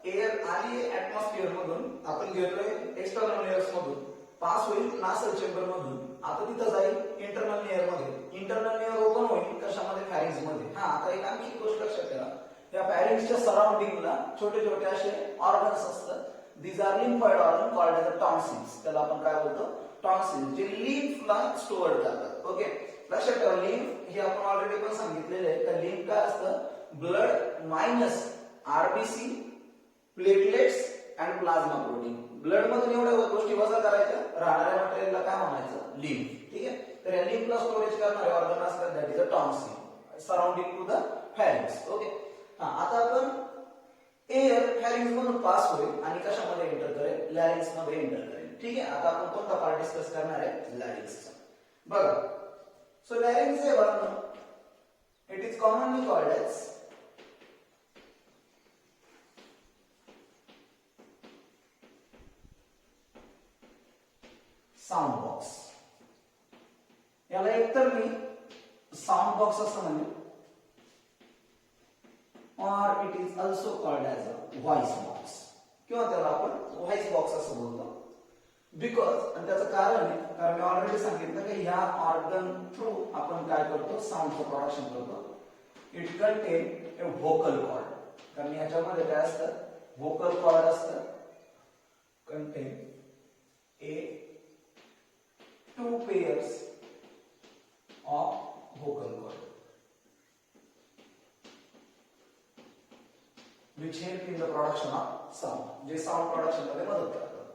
Air आली atmosphere मधून, आपण घेतोय एक्सटर्नल लेयर्स मधून, पास होईल नासल चेंबर मधून, आता तिथं जाईल इंटरनल लेयर मध्ये, इंटरनल लेयर ओपन होईल कशामध्ये, फॅरिंग्स मध्ये. हा, आता एक आणखी गोष्ट लक्षात ठेवा, या फॅरिंग्सच्या सराउंडिंगला छोटे छोटे असे ऑर्गन्स असतात. These are lymphoid organ called as tonsils. त्याला आपण काय बोलतो, टॉन्सिल्स, जे लिम्फला स्टोअर करतात. ओके, लक्षात ठेवा, लिम्फ हे आपण ऑलरेडी पण सांगितलेले आहे का, लिम्फ काय असतं, blood minus RBC, platelets and plasma protein. Blood मधून एवढ्या गोष्टी वजा करायच्या, राहणाऱ्या मटेरियलला काय म्हणायचं, लिम्फ. ठीक आहे, तर या लिम्फला स्टोरेज करणारे ऑर्गन असतात, that is a tonsil surrounding to the pharynx. Okay, हा, आता आपण एअर फॅरिंग्स मधून पास होईल आणि कशामध्ये एंटर करेल, लॅरिंग्स मध्ये एंटर करेल. ठीक आहे, आता आपण कोणता पार्ट डिस्कस करणार आहे, लॅरिंग्सचा. बघा, सो लॅरिंग्स हे बघा, it is commonly called as sound box. याला एकतर मी साऊंड बॉक्स असं म्हणेन, or it is also called as a voice box, किंवा त्याला आपण व्हॉइस बॉक्स असं बोलतो. बिकॉज, आणि त्याचं कारण आहे, कारण मी ऑलरेडी सांगितलं की ह्या ऑर्गन थ्रू आपण काय करतो, साऊंडचं प्रोडक्शन करतो. It contain a vocal cord, कारण ह्याच्यामध्ये काय असतं, व्होकल कॉर्ड असतं, contain a 2 pairs of vocal cord which help in the production of sound, जे साऊंड प्रोडक्शन मध्ये मदत करतात.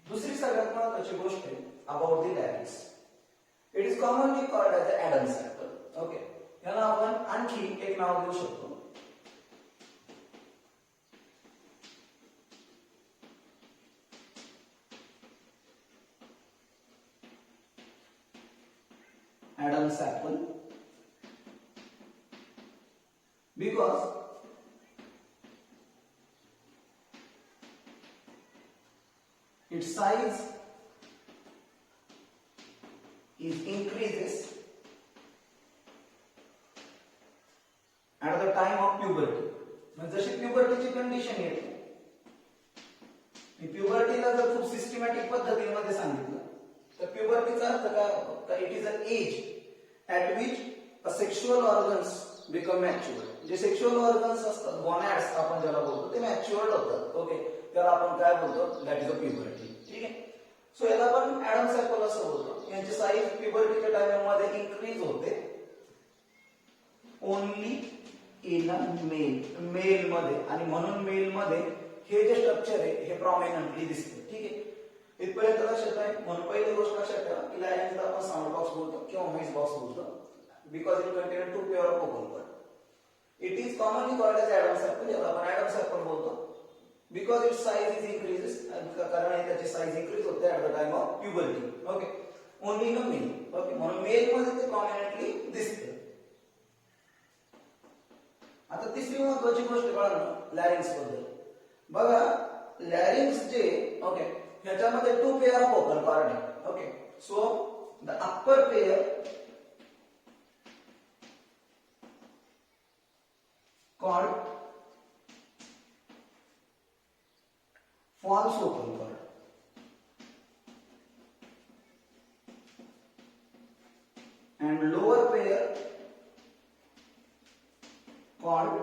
दुसरी सगळ्यात महत्त्वाची गोष्ट आहे about the larynx. It is commonly called as Adam's apple. Okay, याला आपण आणखी एक नाव देऊ शकतो, Adam's apple, because its size is increases at the time of puberty. म्हणजे जशी प्युबर्टीची कंडिशन येते, प्युबर्टीला जर खूप सिस्टमॅटिक पद्धतीमध्ये सांगितलं तर प्युबर्टीचा अर्थ काय, it is an age at which a sexual organs become mature. जे सेक्शुअल ऑर्गन्स असतात, गोनॅड्स आपण ज्याला बोलतो, ते मॅच्युअर्ड होतात. ओके, त्याला आपण काय बोलतो, दॅट इज अ प्युबर्टी. ठीक आहे, सो याला आपण ॲडम्स ऍपल असं बोलतो. यांची साईज प्युबर्टीच्या टाइममध्ये इन्क्रीज होते ओनली इन अ मेल मध्ये, आणि म्हणून मेल मध्ये हे जे स्ट्रक्चर आहे हे प्रॉमिनंटली दिसते. ठीक आहे, इथपर्यंत लक्षात आहे. म्हणून पहिली गोष्ट लक्षात ठेवा की लॅरिंग्सला आपण साऊंड बॉक्स बोलतो किंवा व्हॉइस बॉक्स बोलतो, because it contain 2 pair of vocal cord. It is commonly called as Adam's apple, याला आपण ॲडम्स ऍपल बोलतो, because it size is increases, कारण त्याची साइज इन्क्रीज होते at the time of puberty. Okay, only in a male. Okay, म्हणून male मध्ये ते prominently दिसते. आता तिसरी महत्त्वाची गोष्ट कळलं लॅरिंग्स बद्दल. बघा, लॅरिंग्स जे, ओके, ह्याच्यामध्ये 2 पेअर ऑफ व्होकल कॉर्ड आहे. Okay, so the upper pair called false vocal cord and lower pair called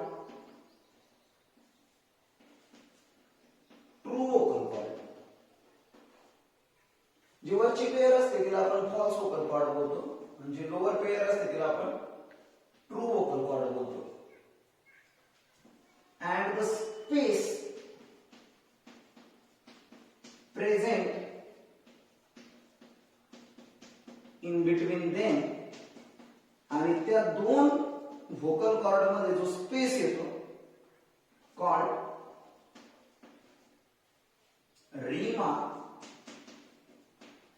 true vocal cord. जी वरची पेयर असते तिला आपण फॉल्स वोकल कॉर्ड बोलतो, आणि जी लोअर पेयर असते तिला आपण ट्रू वोकल कॉर्ड बोलतो. And the space present in between them, आणि त्या दोन व्होकल कॉर्ड मध्ये जो स्पेस येतो, कॉल्ड रीमा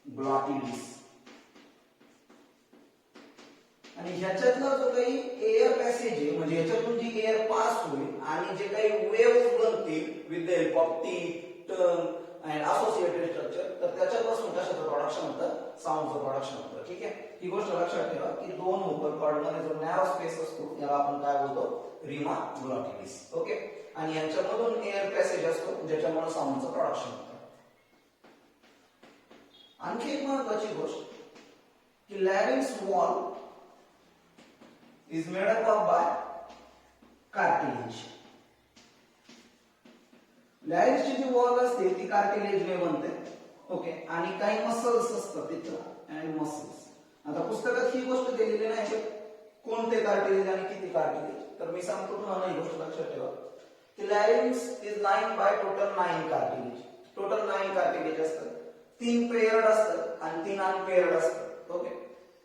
ग्लॉटिडिस. आणि ह्याच्यातला जो काही एअर पॅसेज आहे, म्हणजे ह्याच्यातून जी एअर पास होईल आणि जे काही वेव्स बनतील with the help of teeth, tongue, and associated structure, तर त्याच्यापासून कशाचं प्रोडक्शन होतं, साऊंडचं प्रोडक्शन होतं. ठीक आहे, ही गोष्ट लक्षात ठेवा की दोन व्होकल कॉर्ड मध्ये जो नॅरो स्पेस असतो याला आपण काय बोलतो, रिमा ग्लॉटिडिस. ओके, आणि यांच्यामधून एअर पॅसेज असतो ज्याच्यामुळे साऊंडचं प्रोडक्शन होतं. आणखी एक महत्वाची गोष्ट की larynx wall is made up of by cartilage. लॅरिंक्सची जी वॉल असते ती कार्टिलेजने बनते. ओके, आणि काही मसल्स असतात तिथं अँड मसल्स. आता पुस्तकात ही गोष्ट दिलेली नाही की कोणते कार्टिलेज आणि किती कार्टिलेज, तर मी सांगतो तुम्हाला ही गोष्ट लक्षात ठेवा की larynx is line by total 9 cartilage. Total 9 cartilage असतात, 3 पेयर्ड असतात आणि 3 अनपेयर्ड असतात. ओके,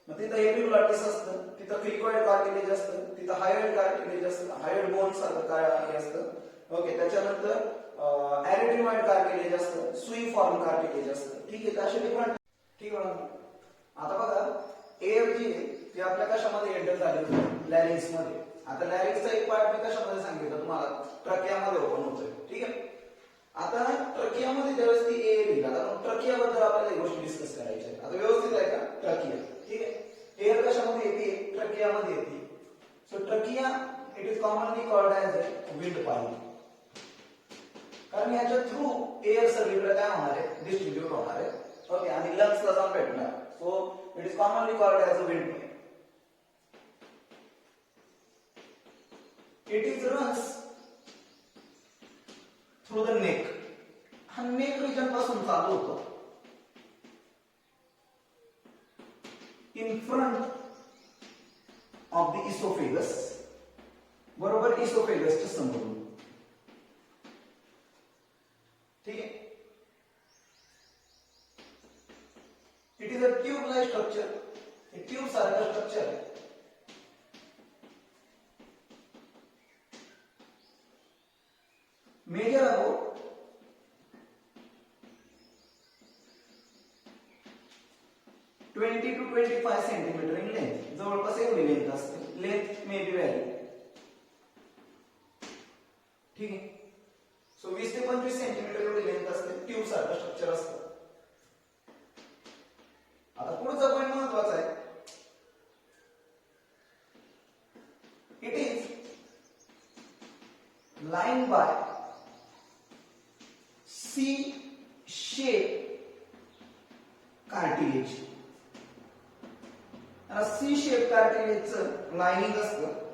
मग तिथं एपिग्लॉटिस असतं, तिथं क्रिकॉइड कार्टिलेज असतं, तिथं हायोइड कार्टिलेज असतं, हायोइड बोन सारखं काय असतं. ओके, त्याच्यानंतर ॲरेटिनॉइड कार्टिलेज असतं, सुई फॉर्म कार्टिलेज असतं. ठीक आहे, असे डिफरंट. ठीक आहे, आता बघा एअर जी आहे ती आपल्या कशामध्ये एंटर झाली होती, लॅरिंक्स मध्ये. आता लॅरिंक्सचा एक पार्ट मी कशामध्ये सांगितलं तुम्हाला, ट्रकियामध्ये ओपन होतोय. ठीक आहे, आता ट्रकियामध्ये ज्यावेळेस ती एअर येईल, आता ट्रकियाबद्दल आपल्याला ही गोष्ट डिस्कस करायची आहे. आता व्यवस्थित आहे का, ट्रकिया. ठीक आहे, एअर कशामध्ये येते, ट्रकियामध्ये येते. So trachea it is commonly called as a wind pipe, कारण याच्या थ्रू एअर सगळीकडे काय होणार आहे, डिस्ट्रीब्यूट होणार आहे. ओके, आणि लंग्सला जाऊन भेटणार. So it is commonly called as a wind pipe. It is runs through the neck. हा नेक रिजन पासून चालू होतो, in front of the oesophagus, बरोबर इसोफेगसच्या समोरून. ठीक आहे, it is a tube like structure. हे ट्यूब सारखं स्ट्रक्चर आहे. Measure about 20 to 25 centimetre in length. जवळपास एवढी लेंथ असते. Length may be vary. ठीक आहे, सो 20 ते 25 सेंटीमीटर एवढी लेंथ असते. ट्यूब सारखं स्ट्रक्चर असतं. आता पुढचा पॉइंट महत्वाचा आहे. It is line by C shape cartilage. C shape कार्टिलेजचं लाइनिंग असतं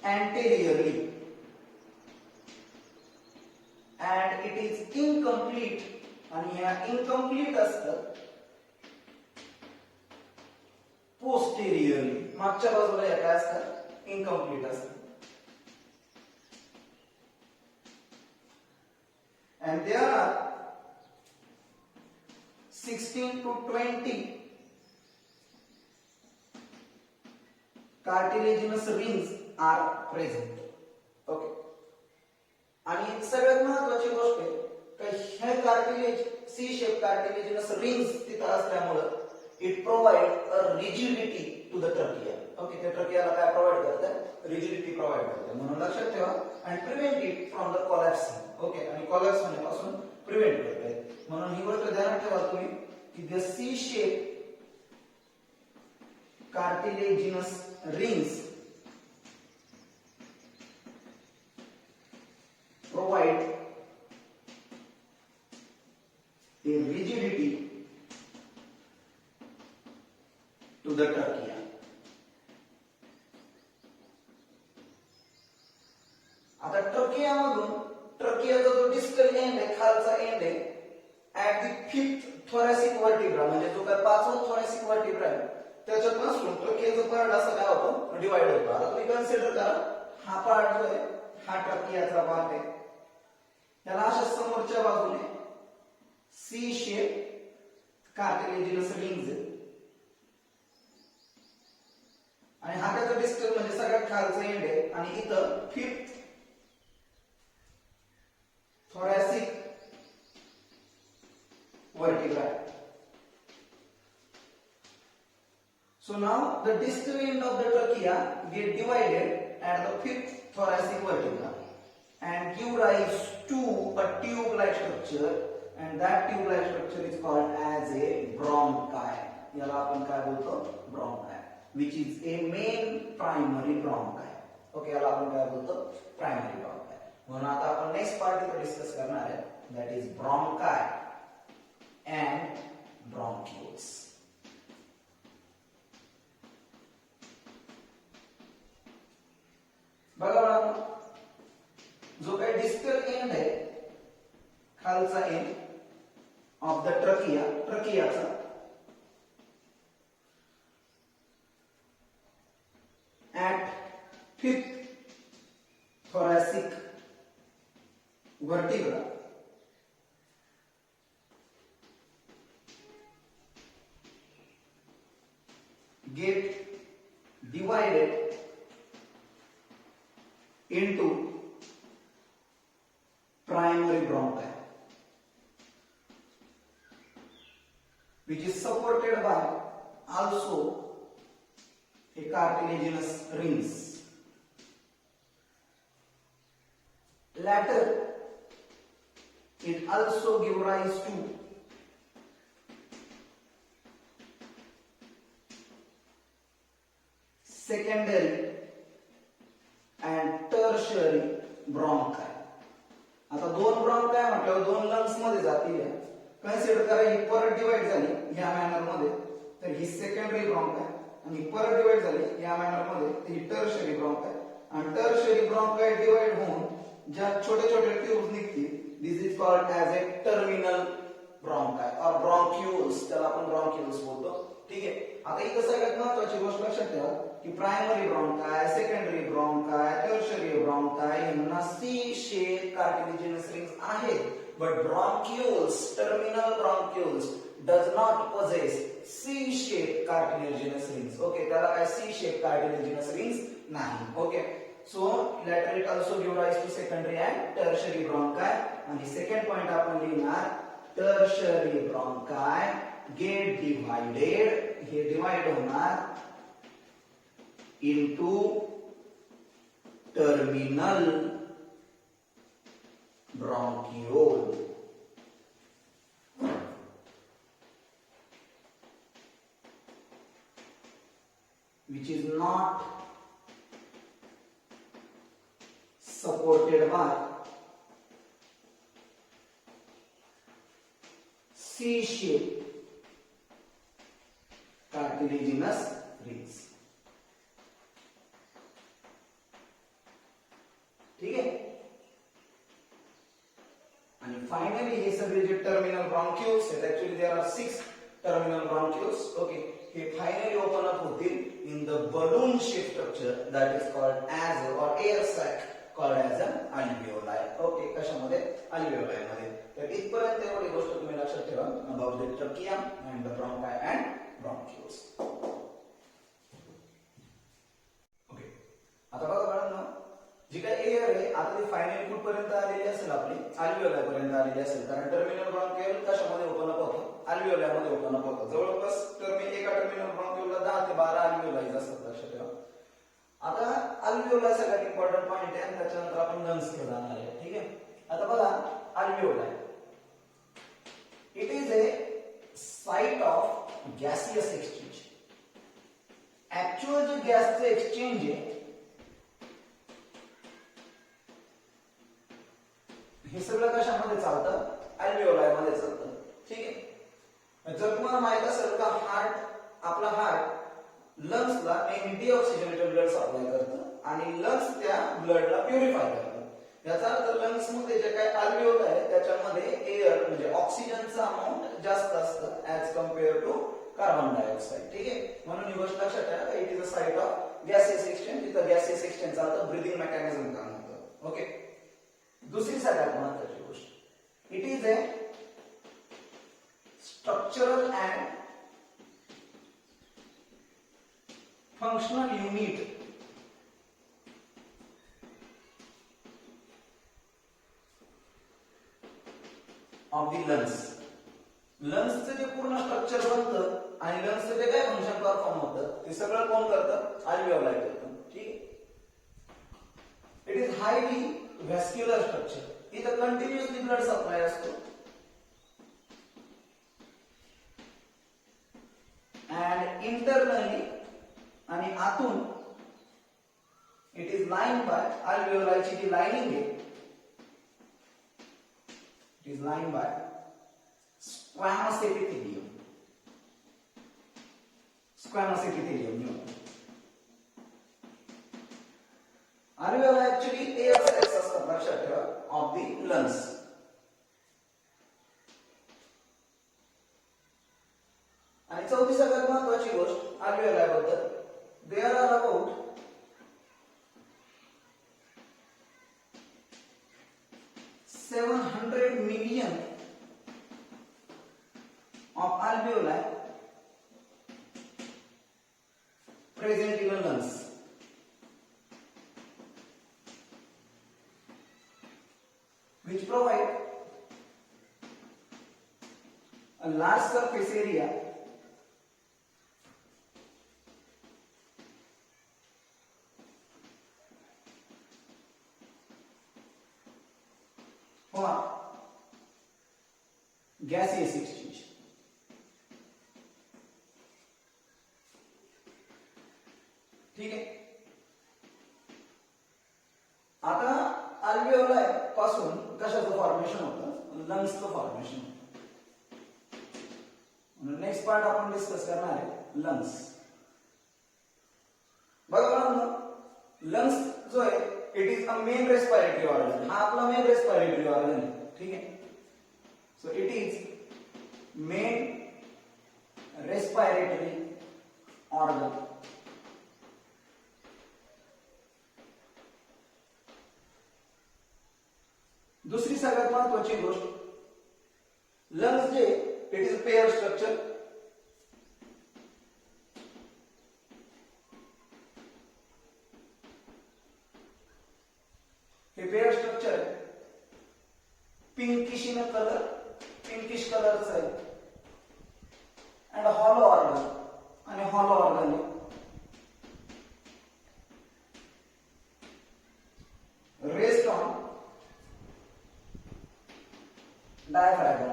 anteriorly and it is incomplete, आणि या इनकम्प्लीट असतं posteriorly. मागच्या बाजूला या काय असतं, इनकम्प्लीट असतं. and there are 16 to 20 cartilaginous rings are present. Okay, आणि सगळ्यात महत्त्वाची गोष्ट आहे की हे cartilage, C shape cartilaginous rings तिथं असल्यामुळे it provide a rigidity to the trachea. Okay, त्या ट्रकियाला काय प्रोव्हाइड करतं, रिजिडिटी प्रोव्हाइड करतं. म्हणून लक्षात ठेवा, and prevent it from the collapsing. Okay, आणि कोलॅप्स होण्यापासून प्रिव्हेंट करते. म्हणून ही गोष्ट ध्यानात ठेवा तुम्ही की the C shape cartilaginous rings provide a rigidity to the trachea. आता ट्रकिया मधून, ट्रकियाचा जो डिस्कल एंड आहे, खालचा एंड आहे, at the 5th thoracic vertebra, म्हणजे जो काय 5वा thoracic vertebra आहे त्याच्यापासून ट्रकियाचा पार्ट असा काय होतो, डिवाइड होतो. आता तुम्ही कन्सिडर करा, हा पार्ट जो आहे हा ट्रकियाचा पार्ट आहे. त्याला अशा समोरच्या बाजूने सी शेप कार्टिलेजिनस रिंग्स आहे, आणि हा त्याचा डिस्टल म्हणजे सगळ्यात खालचा एंड आहे, आणि इथं 5th thoracic vertebra. So now the distal end of the trachea get divided at the 5th thoracic vertebra. and give rise to a tube-like structure, and that tube-like structure is called as a bronchi. याला आपण काय बोलतो? Bronchi, which is a main primary bronchi. Okay, याला आपण काय बोलतो? Primary bronchi. म्हणून आता आपण नेक्स्ट पार्ट इथे डिस्कस करणार आहे, that is bronchi and bronchioles. बघा बघा, जो काही डिस्टल एंड आहे, खालचा एंड ऑफ द ट्रकियाचा at fifth thoracic vertebra get divided into primary bronchi, which is supported by also a cartilaginous rings. Later, it also gives rise to secondary and tertiary bronchi. आता दोन ब्रॉन्काय म्हटल्यावर दोन lungs मध्ये जातील. Consider करा ही परत divide झाली या मॅनर मध्ये, तर ही सेकंडरी ब्रॉन्काय, आणि परत डिवाइड झाली या मॅनर मध्ये, तर ही टर्शियरी ब्रॉन्काय. आणि टर्शियरी ब्रॉन्काय डिवाइड होऊन ज्या छोटे छोटे ट्यूब्स निघतील, this is called as a terminal bronchi और ब्रॉन्क्यूल्स, त्याला आपण ब्रॉन्क्यूल्स बोलतो. ठीक आहे. आता इथं सगळ्यात महत्त्वाची गोष्ट लक्षात ठेवा की primary bronchi, secondary bronchi, tertiary bronchi यांना सी शेप कार्टिलेजिनस रिंग्स आहेत, but bronchioles, terminal bronchioles does not possess C-shaped cartilaginous rings. Okay, त्याला काय C-shaped cartilaginous rings नाही. Okay, so later it also give rise to secondary and tertiary bronchi. आणि second point आपण लिहिणार, tertiary bronchi get divided, हे divide होणार into terminal bronchiole, which is not supported by C-shaped cartilaginous rings. ठीक आहे. आणि finally हे सगळे जे टर्मिनल ब्रॉन्क्यूल्स आहेत, actually there are 6 terminal bronchioles. Okay, हे फायनली ओपन अप होतील in the balloon shaped structure that is called as or air sac called as an alveoli. Okay, कशामध्ये? alveoli मध्ये. तर इथपर्यंत एवढी गोष्ट तुम्ही लक्षात ठेवा about the trachea and the bronchi and bronchioles. Okay, आता बघा बाळांनो, जी काही एअर आहे आता ती फायनली कुठपर्यंत आलेली असेल, आपली alveoli पर्यंत आलेली असेल. कारण टर्मिनल ब्रॉन्कियल कशामध्ये ओपन अप होतं? alveoli मध्ये ओपन अप होतं. जवळपास एका टर्मिनल ब्रॉन्कियोलला 10 ते 12 alveoli असतात, लक्षात ठेवा. आता alveoli सगळ्यात इम्पॉर्टंट पॉइंट आहे, आणि त्याच्यानंतर आपण लंग्स कडे जाणार आहे. ठीक आहे. आता बघा, alveoli it is A site of gaseous exchange. Actual जे गॅसचं एक्सचेंज आहे हे सगळं कशामध्ये चालतं? alveoli मध्ये चालतं. ठीक आहे. जर तुम्हाला माहित असेल का आपला हार्ट लंग्सला नेहमी डिऑक्सिजनेटेड ब्लड सप्लाय करतं आणि लंग्स त्या ब्लडला प्युरिफाय करतं. याचा अर्थ लंग्स मध्ये जे काही alveoli आहे त्याच्यामध्ये एअर म्हणजे ऑक्सिजनचा अमाउंट जास्त असतं as compare to carbon dioxide. ठीक आहे. म्हणून ही गोष्ट लक्षात ठेवा, it is a site of gaseous exchange. तिथं गॅसियस एक्सचेंज चालतं, ब्रीदिंग मेकॅनिझम काम होतं. ओके, दुसरी सगळ्यात महत्त्वाची गोष्ट, it is a structural and functional unit of the lungs. लंग्सचं जे पूर्ण स्ट्रक्चर बनतं आणि लंग्सचं जे काय फंक्शन परफॉर्म होतं ते सगळं कोण करतं? alveoli करतं. ठीक आहे. It is highly vascular structure, इथं कंटिन्युअसली ब्लड सप्लाय असतो अँड इंटरनली आणि आतून इट इज लाईन बाय अल्व्हेओलायची जी लाइनिंग आहे, it is line by squamous epithelium, squamous epithelium. Alveoli actually air sacs असतात लक्षात ठेवा ऑफ दी लंग्स. आणि चौथी सगळ्यात महत्वाची गोष्ट अल्व्हेओला बद्दल, there are about 700 million of alveoli present in the lungs. Which provide a large surface area for gaseous exchange. ठीक आहे. आता अल्व्हेओलाय पासून कशाचं फॉर्मेशन होतं, लंग्सचं फॉर्मेशन होतं. नेक्स्ट पार्ट आपण डिस्कस करणार आहे लंग्स. बघा लंग्स जो आहे it is a main respiratory organ, हा आपला मेन रेस्पिरेटरी ऑर्गन आहे. ठीक आहे. So it is main respiratory organ. दुसरी सगळ्यात महत्वाची गोष्ट, लंग्स जे इट इज पेयर स्ट्रक्चर. हे पेयर स्ट्रक्चर आहे, पिंकिश इन कलर, पिंकिश कलरचं आहे अँड हॉलो ऑर्गन, आणि हॉलो ऑर्गन आहे. रेस्ट ऑन डायफ्रॅगम,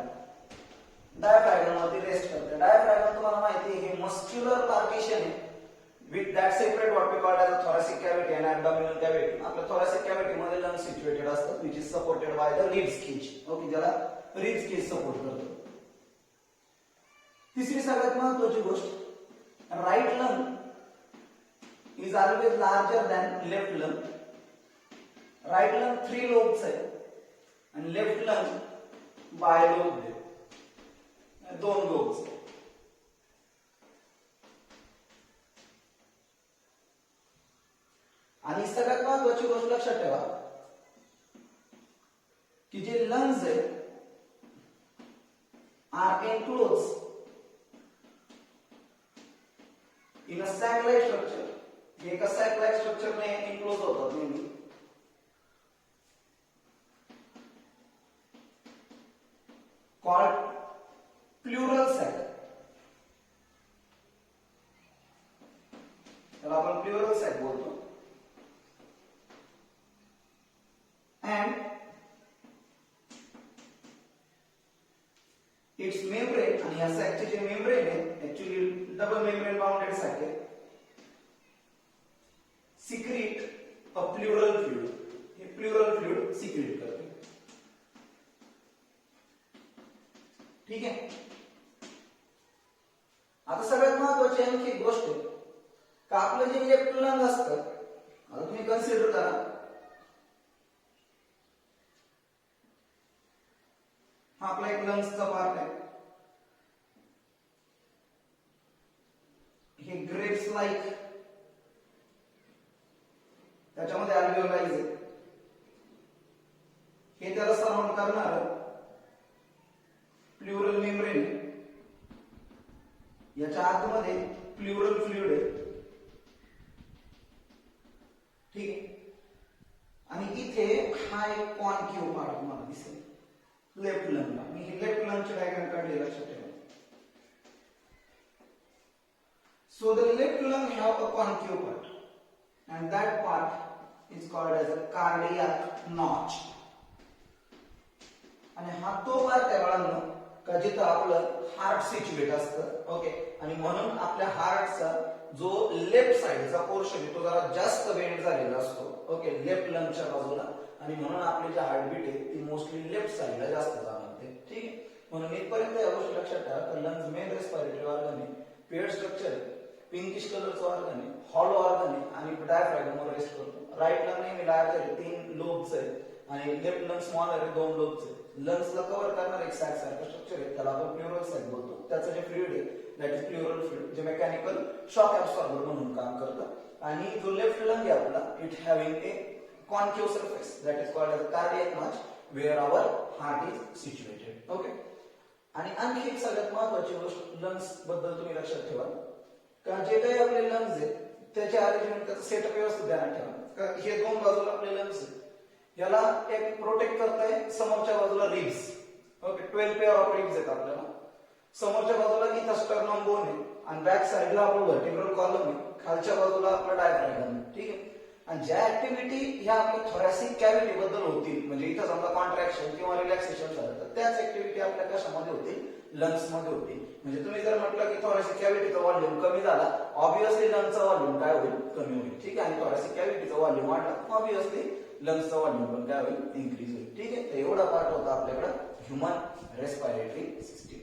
डायफ्रॅगम वरती रेस्ट करते. डायफ्रॅगम तुम्हाला माहिती आहे हे मस्क्युलर पार्टिशन आहे with that separate what we called as a thoracic cavity and abdominal cavity. आपल्या थोरॅसिक कॅव्हिटी मध्ये लंग्स सिच्युएटेड असतात which is supported by the ribs cage. Okay, ज्याला रिब्स केज सपोर्ट करतो. तिसरी सगळ्यात महत्वाची गोष्ट, right lung is always larger than left lung. Right lung 3 lobes आहे आणि लेफ्ट लंग बायलोब आहे, 2 लोब्स. आणि सगळ्यात महत्वाची गोष्ट लक्षात ठेवा की जे लंग्स आहे are enclose in a sac like structure. हे एका सॅक लाइक स्ट्रक्चरने एनक्लोज होतात नेहमी. Called pleural sac. त्याला आपण प्लुरल सॅक बोलतो. And its membrane, आणि या सॅकचे जे मेम्ब्रेन आहे actually double membrane bounded sac आहे, सिक्रीट अ प्लुरल फ्लुइड. हे प्लुरल फ्लुइड सिक्रीट करते. ठीक आहे. आता सगळ्यात महत्वाची आणखी एक गोष्ट आहे का आपलं जे लेफ्ट लंग असतं, आता तुम्ही कन्सिडर करा हा आपला एक लंग्सचा पार्ट आहे. हे ग्रेप्स लाईक, त्याच्यामध्ये अल्व्हेओलाइज आहे. हे त्याला सराउंड करणार प्लुरल मेम्ब्रेन. याच्या आतमध्ये प्लुरल फ्लुइड आहे. ठीक आहे. आणि इथे हा एक कॉन्केव्ह पार्ट तुम्हाला दिसेल लेफ्ट लंगला. मी हे लेफ्ट लंगचे डायग्राम काढले, लक्षात ठेवा. So the left lung have a concave part and that part is called as a cardiac notch. आणि हा तो पार्ट आहे बाळांनो का जिथं आपलं हार्ट सिच्युएट असतं. ओके, आणि म्हणून आपल्या हार्टचा जो लेफ्ट साइडचा पोर्शन तो जरा जास्त बेंड झालेला असतो. ओके, लेफ्ट लंगच्या बाजूला, आणि म्हणून आपली जी हार्टबीट आहे ती मोस्टली लेफ्ट साइडला जास्त जाणवते. ठीक आहे, म्हणून इथपर्यंत या गोष्टी लक्षात ठेवा तर लंग्स मेन रेस्पिरेटरी ऑर्गन आहे, पेड स्ट्रक्चर आहे, पिंकिश कलरचं ऑर्गन आहे, हॉलो ऑर्गन आहे आणि डायफ्रॅगमवर रेस्ट करतो. राईट लंग नेहमी लार्जर आहे, 3 लोब्स आहे, आणि लेफ्ट लंग स्मॉलर आहे, 2 लोब्स आहे. लंग्सला कव्हर करणार एक सॅक सारखं स्ट्रक्चर आहे, त्याला आपण प्लुरल सॅक बोलतो. त्याचं जे फ्लुइड आहे दॅट इज प्लुरल फ्लुइड, जे मेकॅनिकल शॉक ऍब्सॉर्बर म्हणून काम करतं. आणि जो लेफ्ट लंग आहे आपला, it having a concave surface that is called as cardiac notch where our heart is situated. Okay, आणि आणखी एक सगळ्यात महत्वाची गोष्ट लंग्स बद्दल तुम्ही लक्षात ठेवा का जे काही आपले लंग्स आहेत त्याचे अरेंजमेंट, त्याचा सेटअप व्यवस्थित ध्यानात ठेवा का हे 2 बाजूला आपले लंग्स आहेत, याला एक प्रोटेक्ट करताय समोरच्या बाजूला ribs. Okay, 12 pair of ribs आहेत आपल्याला. समोरच्या बाजूला इथं स्टर्नम बोन आहे आणि बॅक साइडला आपलं व्हर्टिब्रल कॉलम आहे, खालच्या बाजूला आपला डायफ्रॅगम आहे. ठीक आहे, आणि ज्या ऍक्टिव्हिटी ह्या आपल्या थोरॅसिक कॅव्हिटी बद्दल होतील, म्हणजे इथं समजा कॉन्ट्रॅक्शन किंवा रिलॅक्सेशन झालं तर त्याच ऍक्टिव्हिटी आपल्या कशामध्ये होतील, लंग्स मध्ये होतील. म्हणजे तुम्ही जर म्हटलं की थोरॅसिक कॅव्हिटीचा व्हॉल्यूम कमी झाला, ऑब्विसली लंग्सचा व्हॉल्यूम काय होईल, कमी होईल. ठीक आहे, आणि थोरॅसिक कॅव्हिटीचा व्हॉल्यूम वाढला, ऑब्विसली लंग्सचा व्हॉल्यूम पण काय होईल, इन्क्रीज होईल. ठीक आहे, तर एवढा पार्ट होता आपल्याकडे ह्युमन रेस्पिरेटरी सिस्टीम.